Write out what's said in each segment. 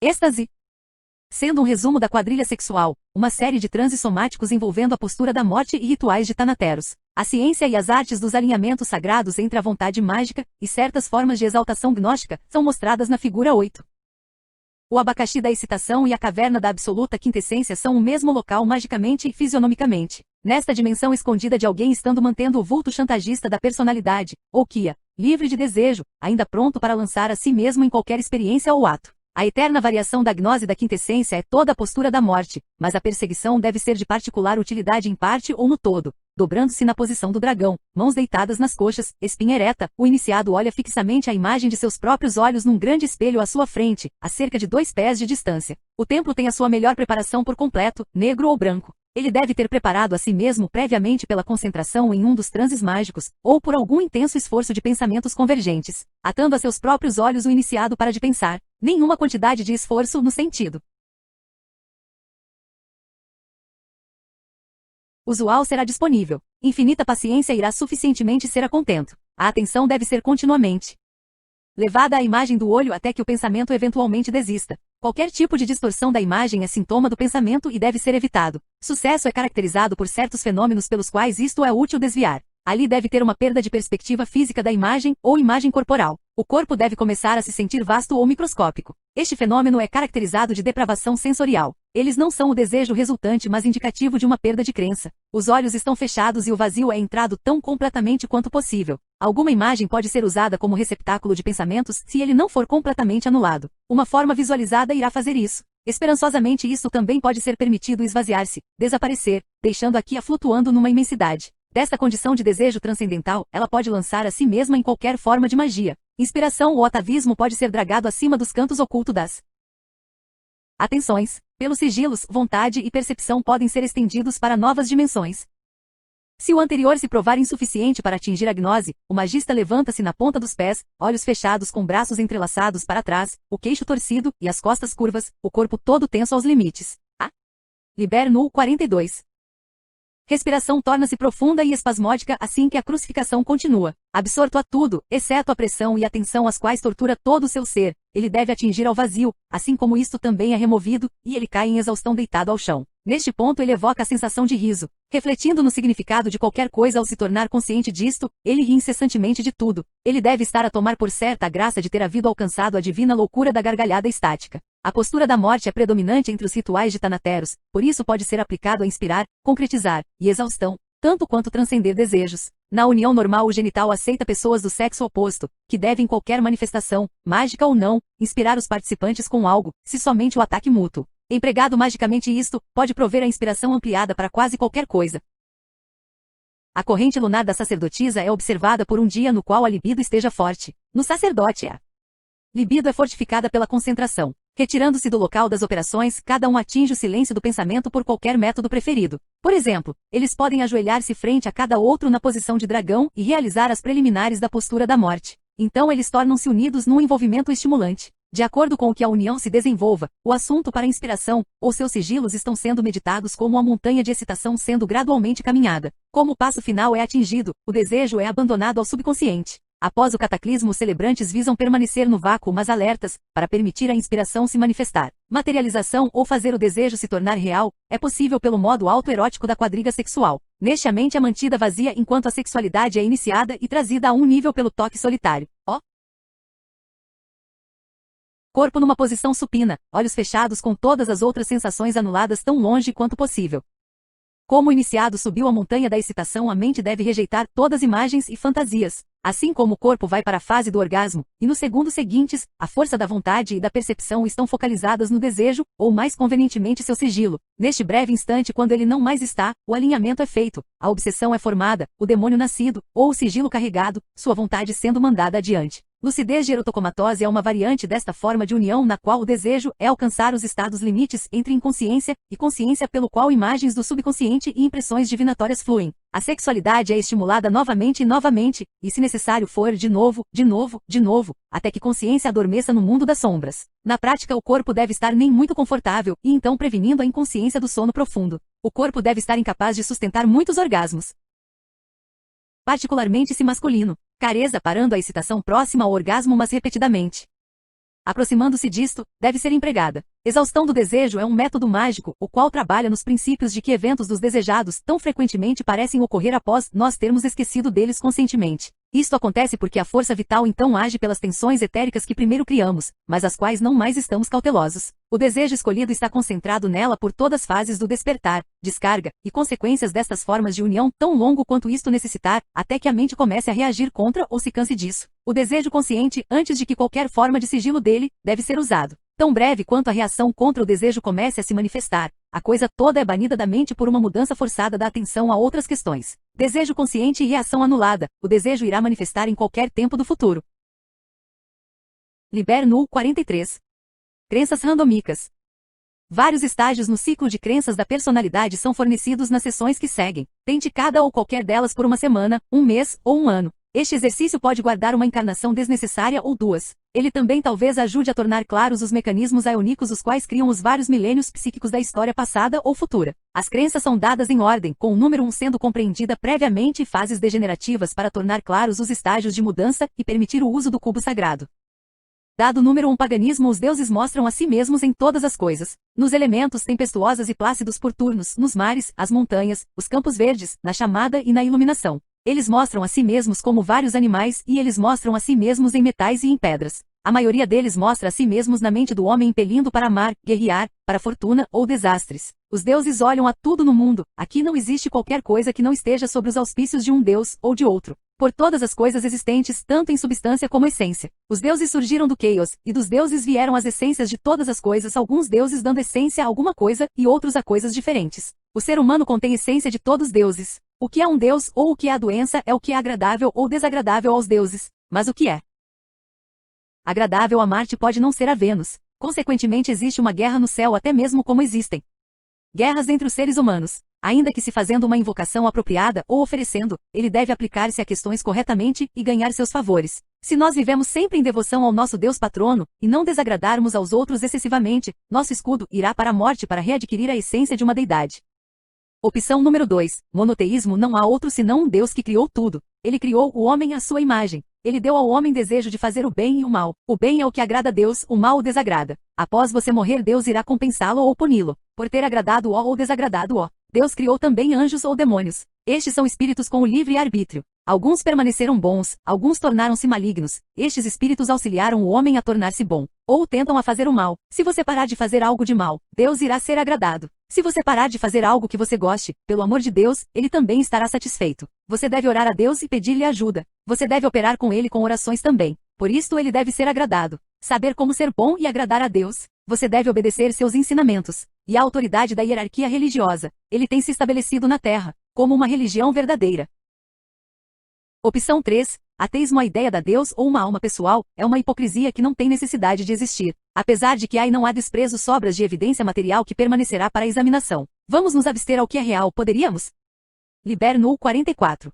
Êxtase. Sendo um resumo da quadrilha sexual, uma série de transes somáticos envolvendo a postura da morte e rituais de Thanateros. A ciência e as artes dos alinhamentos sagrados entre a vontade mágica e certas formas de exaltação gnóstica são mostradas na figura 8. O abacaxi da excitação e a caverna da absoluta quintessência são o mesmo local magicamente e fisionomicamente. Nesta dimensão escondida de alguém estando mantendo o vulto chantagista da personalidade, ou Kia, livre de desejo, ainda pronto para lançar a si mesmo em qualquer experiência ou ato. A eterna variação da gnose da quintessência é toda a postura da morte, mas a perseguição deve ser de particular utilidade em parte ou no todo. Dobrando-se na posição do dragão, mãos deitadas nas coxas, espinha ereta, o iniciado olha fixamente a imagem de seus próprios olhos num grande espelho à sua frente, a cerca de 2 pés de distância. O templo tem a sua melhor preparação por completo, negro ou branco. Ele deve ter preparado a si mesmo previamente pela concentração em um dos transes mágicos, ou por algum intenso esforço de pensamentos convergentes, atando a seus próprios olhos o iniciado para de pensar. Nenhuma quantidade de esforço no sentido usual será disponível. Infinita paciência irá suficientemente ser a contento. A atenção deve ser continuamente levada à imagem do olho até que o pensamento eventualmente desista. Qualquer tipo de distorção da imagem é sintoma do pensamento e deve ser evitado. Sucesso é caracterizado por certos fenômenos pelos quais isto é útil desviar. Ali deve ter uma perda de perspectiva física da imagem ou imagem corporal. O corpo deve começar a se sentir vasto ou microscópico. Este fenômeno é caracterizado de depravação sensorial. Eles não são o desejo resultante mas indicativo de uma perda de crença. Os olhos estão fechados e o vazio é entrado tão completamente quanto possível. Alguma imagem pode ser usada como receptáculo de pensamentos se ele não for completamente anulado. Uma forma visualizada irá fazer isso. Esperançosamente isso também pode ser permitido esvaziar-se, desaparecer, deixando aqui a flutuando numa imensidade. Desta condição de desejo transcendental, ela pode lançar a si mesma em qualquer forma de magia. Inspiração ou atavismo pode ser dragado acima dos cantos ocultos das atenções. Pelos sigilos, vontade e percepção podem ser estendidos para novas dimensões. Se o anterior se provar insuficiente para atingir a gnose, o magista levanta-se na ponta dos pés, olhos fechados com braços entrelaçados para trás, o queixo torcido e as costas curvas, o corpo todo tenso aos limites. A. Liber Null 42. Respiração torna-se profunda e espasmódica assim que a crucificação continua. Absorto a tudo, exceto a pressão e a tensão as quais tortura todo o seu ser, ele deve atingir ao vazio, assim como isto também é removido, e ele cai em exaustão deitado ao chão. Neste ponto ele evoca a sensação de riso. Refletindo no significado de qualquer coisa ao se tornar consciente disto, ele ri incessantemente de tudo. Ele deve estar a tomar por certa a graça de ter havido alcançado a divina loucura da gargalhada estática. A postura da morte é predominante entre os rituais de Thanateros, por isso pode ser aplicado a inspirar, concretizar, e exaustão, tanto quanto transcender desejos. Na união normal o genital aceita pessoas do sexo oposto, que devem qualquer manifestação, mágica ou não, inspirar os participantes com algo, se somente o ataque mútuo. Empregado magicamente isto, pode prover a inspiração ampliada para quase qualquer coisa. A corrente lunar da sacerdotisa é observada por um dia no qual a libido esteja forte. No sacerdote a libido é fortificada pela concentração. Retirando-se do local das operações, cada um atinge o silêncio do pensamento por qualquer método preferido. Por exemplo, eles podem ajoelhar-se frente a cada outro na posição de dragão e realizar as preliminares da postura da morte. Então eles tornam-se unidos num envolvimento estimulante. De acordo com o que a união se desenvolva, o assunto para a inspiração, ou seus sigilos estão sendo meditados como uma montanha de excitação sendo gradualmente caminhada. Como o passo final é atingido, o desejo é abandonado ao subconsciente. Após o cataclismo os celebrantes visam permanecer no vácuo mas alertas, para permitir a inspiração se manifestar. Materialização ou fazer o desejo se tornar real, é possível pelo modo autoerótico da quadriga sexual. Neste a mente é mantida vazia enquanto a sexualidade é iniciada e trazida a um nível pelo toque solitário. Corpo numa posição supina, olhos fechados com todas as outras sensações anuladas tão longe quanto possível. Como o iniciado subiu a montanha da excitação, a mente deve rejeitar todas imagens e fantasias. Assim como o corpo vai para a fase do orgasmo, e nos segundos seguintes, a força da vontade e da percepção estão focalizadas no desejo, ou mais convenientemente seu sigilo. Neste breve instante quando ele não mais está, o alinhamento é feito, a obsessão é formada, o demônio nascido, ou o sigilo carregado, sua vontade sendo mandada adiante. Lucidez de erotocomatose é uma variante desta forma de união na qual o desejo é alcançar os estados limites entre inconsciência e consciência pelo qual imagens do subconsciente e impressões divinatórias fluem. A sexualidade é estimulada novamente e novamente, e se necessário for de novo, até que consciência adormeça no mundo das sombras. Na prática o corpo deve estar nem muito confortável e então prevenindo a inconsciência do sono profundo. O corpo deve estar incapaz de sustentar muitos orgasmos. Particularmente se masculino. Careza parando a excitação próxima ao orgasmo mas repetidamente. Aproximando-se disto, deve ser empregada. Exaustão do desejo é um método mágico, o qual trabalha nos princípios de que eventos dos desejados tão frequentemente parecem ocorrer após nós termos esquecido deles conscientemente. Isto acontece porque a força vital então age pelas tensões etéricas que primeiro criamos, mas as quais não mais estamos cautelosos. O desejo escolhido está concentrado nela por todas as fases do despertar, descarga, e consequências destas formas de união tão longo quanto isto necessitar, até que a mente comece a reagir contra ou se canse disso. O desejo consciente, antes de que qualquer forma de sigilo dele, deve ser usado. Tão breve quanto a reação contra o desejo comece a se manifestar, a coisa toda é banida da mente por uma mudança forçada da atenção a outras questões. Desejo consciente e reação anulada, o desejo irá manifestar em qualquer tempo do futuro. Liber Null 43. Crenças randômicas. Vários estágios no ciclo de crenças da personalidade são fornecidos nas sessões que seguem. Tente cada ou qualquer delas por uma semana, um mês ou um ano. Este exercício pode guardar uma encarnação desnecessária ou duas. Ele também talvez ajude a tornar claros os mecanismos aionicos os quais criam os vários milênios psíquicos da história passada ou futura. As crenças são dadas em ordem, com o número 1 sendo compreendida previamente e fases degenerativas para tornar claros os estágios de mudança e permitir o uso do cubo sagrado. Dado o número 1 paganismo, os deuses mostram a si mesmos em todas as coisas. Nos elementos tempestuosos e plácidos por turnos, nos mares, as montanhas, os campos verdes, na chamada e na iluminação. Eles mostram a si mesmos como vários animais e eles mostram a si mesmos em metais e em pedras. A maioria deles mostra a si mesmos na mente do homem impelindo para amar, guerrear, para fortuna ou desastres. Os deuses olham a tudo no mundo, aqui não existe qualquer coisa que não esteja sob os auspícios de um deus ou de outro. Por todas as coisas existentes, tanto em substância como essência. Os deuses surgiram do Chaos, e dos deuses vieram as essências de todas as coisas, alguns deuses dando essência a alguma coisa, e outros a coisas diferentes. O ser humano contém essência de todos os deuses. O que é um deus ou o que é a doença é o que é agradável ou desagradável aos deuses. Mas o que é agradável a Marte pode não ser a Vênus. Consequentemente existe uma guerra no céu até mesmo como existem guerras entre os seres humanos. Ainda que se fazendo uma invocação apropriada ou oferecendo, ele deve aplicar-se a questões corretamente e ganhar seus favores. Se nós vivemos sempre em devoção ao nosso Deus patrono, e não desagradarmos aos outros excessivamente, nosso escudo irá para a morte para readquirir a essência de uma deidade. Opção número 2. Monoteísmo. Não há outro senão um Deus que criou tudo. Ele criou o homem à sua imagem. Ele deu ao homem desejo de fazer o bem e o mal. O bem é o que agrada a Deus, o mal o desagrada. Após você morrer, Deus irá compensá-lo ou puni-lo, por ter agradado-o ou desagradado-o. Deus criou também anjos ou demônios. Estes são espíritos com o livre arbítrio. Alguns permaneceram bons, alguns tornaram-se malignos. Estes espíritos auxiliaram o homem a tornar-se bom, ou tentam a fazer o mal. Se você parar de fazer algo de mal, Deus irá ser agradado. Se você parar de fazer algo que você goste, pelo amor de Deus, ele também estará satisfeito. Você deve orar a Deus e pedir-lhe ajuda. Você deve operar com ele com orações também. Por isto ele deve ser agradado. Saber como ser bom e agradar a Deus. Você deve obedecer seus ensinamentos. E a autoridade da hierarquia religiosa. Ele tem se estabelecido na Terra, como uma religião verdadeira. Opção 3. Ateísmo. A ideia da Deus ou uma alma pessoal é uma hipocrisia que não tem necessidade de existir. Apesar de que há e não há desprezo, sobras de evidência material que permanecerá para examinação. Vamos nos abster ao que é real, poderíamos? Liber Null 44.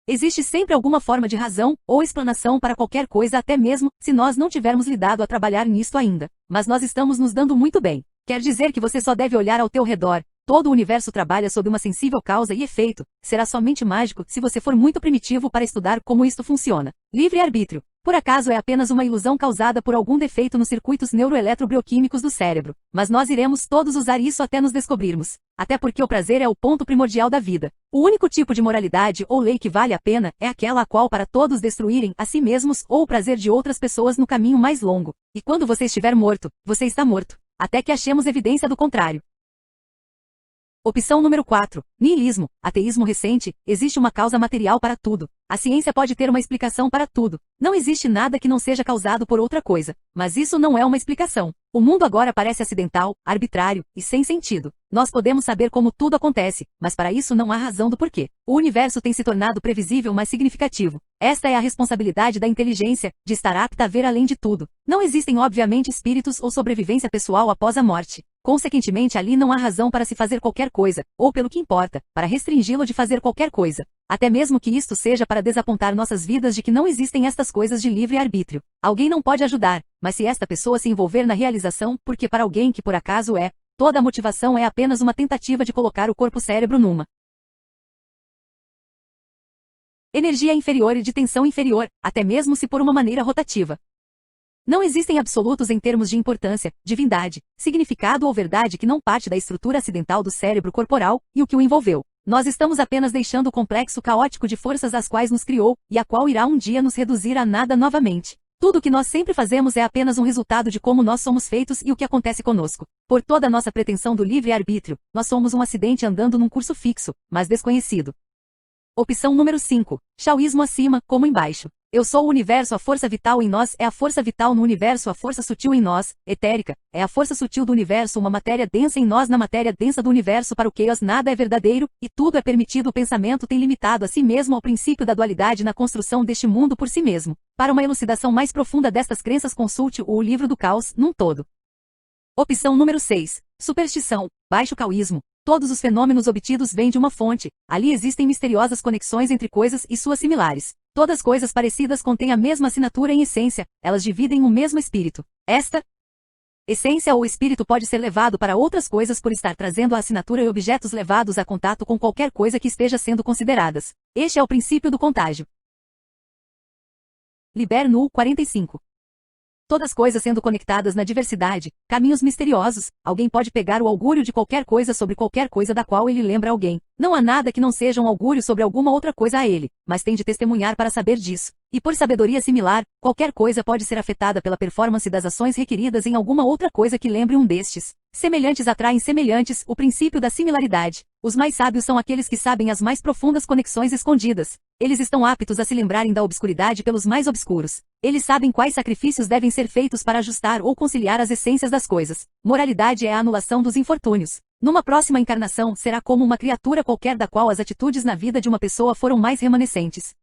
Existe sempre alguma forma de razão ou explanação para qualquer coisa, até mesmo se nós não tivermos lidado a trabalhar nisto ainda. Mas nós estamos nos dando muito bem. Quer dizer que você só deve olhar ao teu redor. Todo o universo trabalha sob uma sensível causa e efeito. Será somente mágico se você for muito primitivo para estudar como isto funciona. Livre-arbítrio. Por acaso é apenas uma ilusão causada por algum defeito nos circuitos neuroeletrobioquímicos do cérebro. Mas nós iremos todos usar isso até nos descobrirmos. Até porque o prazer é o ponto primordial da vida. O único tipo de moralidade ou lei que vale a pena é aquela a qual para todos destruírem a si mesmos ou o prazer de outras pessoas no caminho mais longo. E quando você estiver morto, você está morto. Até que achemos evidência do contrário. Opção número 4. Niilismo. Ateísmo recente. Existe uma causa material para tudo. A ciência pode ter uma explicação para tudo. Não existe nada que não seja causado por outra coisa. Mas isso não é uma explicação. O mundo agora parece acidental, arbitrário e sem sentido. Nós podemos saber como tudo acontece, mas para isso não há razão do porquê. O universo tem se tornado previsível, mas significativo. Esta é a responsabilidade da inteligência, de estar apta a ver além de tudo. Não existem obviamente espíritos ou sobrevivência pessoal após a morte. Consequentemente, ali não há razão para se fazer qualquer coisa, ou pelo que importa, para restringi-lo de fazer qualquer coisa. Até mesmo que isto seja para desapontar nossas vidas de que não existem estas coisas de livre arbítrio. Alguém não pode ajudar, mas se esta pessoa se envolver na realização, porque para alguém que por acaso é, toda a motivação é apenas uma tentativa de colocar o corpo-cérebro numa energia inferior e de tensão inferior, até mesmo se por uma maneira rotativa. Não existem absolutos em termos de importância, divindade, significado ou verdade que não parte da estrutura acidental do cérebro corporal e o que o envolveu. Nós estamos apenas deixando o complexo caótico de forças às quais nos criou, e a qual irá um dia nos reduzir a nada novamente. Tudo o que nós sempre fazemos é apenas um resultado de como nós somos feitos e o que acontece conosco. Por toda a nossa pretensão do livre-arbítrio, nós somos um acidente andando num curso fixo, mas desconhecido. Opção número 5. Shaoísmo acima, como embaixo. Eu sou o universo, a força vital em nós é a força vital no universo, a força sutil em nós, etérica, é a força sutil do universo, uma matéria densa em nós na matéria densa do universo. Para o Chaos nada é verdadeiro, e tudo é permitido. O pensamento tem limitado a si mesmo ao princípio da dualidade na construção deste mundo por si mesmo. Para uma elucidação mais profunda destas crenças, consulte o Livro do Caos, num todo. Opção número 6. Superstição, baixo caoísmo. Todos os fenômenos obtidos vêm de uma fonte. Ali existem misteriosas conexões entre coisas e suas similares. Todas coisas parecidas contêm a mesma assinatura em essência, elas dividem o mesmo espírito. Esta essência ou espírito pode ser levado para outras coisas por estar trazendo a assinatura e objetos levados a contato com qualquer coisa que esteja sendo consideradas. Este é o princípio do contágio. Liber Null 45. Todas coisas sendo conectadas na diversidade, caminhos misteriosos, alguém pode pegar o augúrio de qualquer coisa sobre qualquer coisa da qual ele lembra alguém. Não há nada que não seja um augúrio sobre alguma outra coisa a ele, mas tem de testemunhar para saber disso. E por sabedoria similar, qualquer coisa pode ser afetada pela performance das ações requeridas em alguma outra coisa que lembre um destes. Semelhantes atraem semelhantes, o princípio da similaridade. Os mais sábios são aqueles que sabem as mais profundas conexões escondidas. Eles estão aptos a se lembrarem da obscuridade pelos mais obscuros. Eles sabem quais sacrifícios devem ser feitos para ajustar ou conciliar as essências das coisas. Moralidade é a anulação dos infortúnios. Numa próxima encarnação, será como uma criatura qualquer da qual as atitudes na vida de uma pessoa foram mais remanescentes.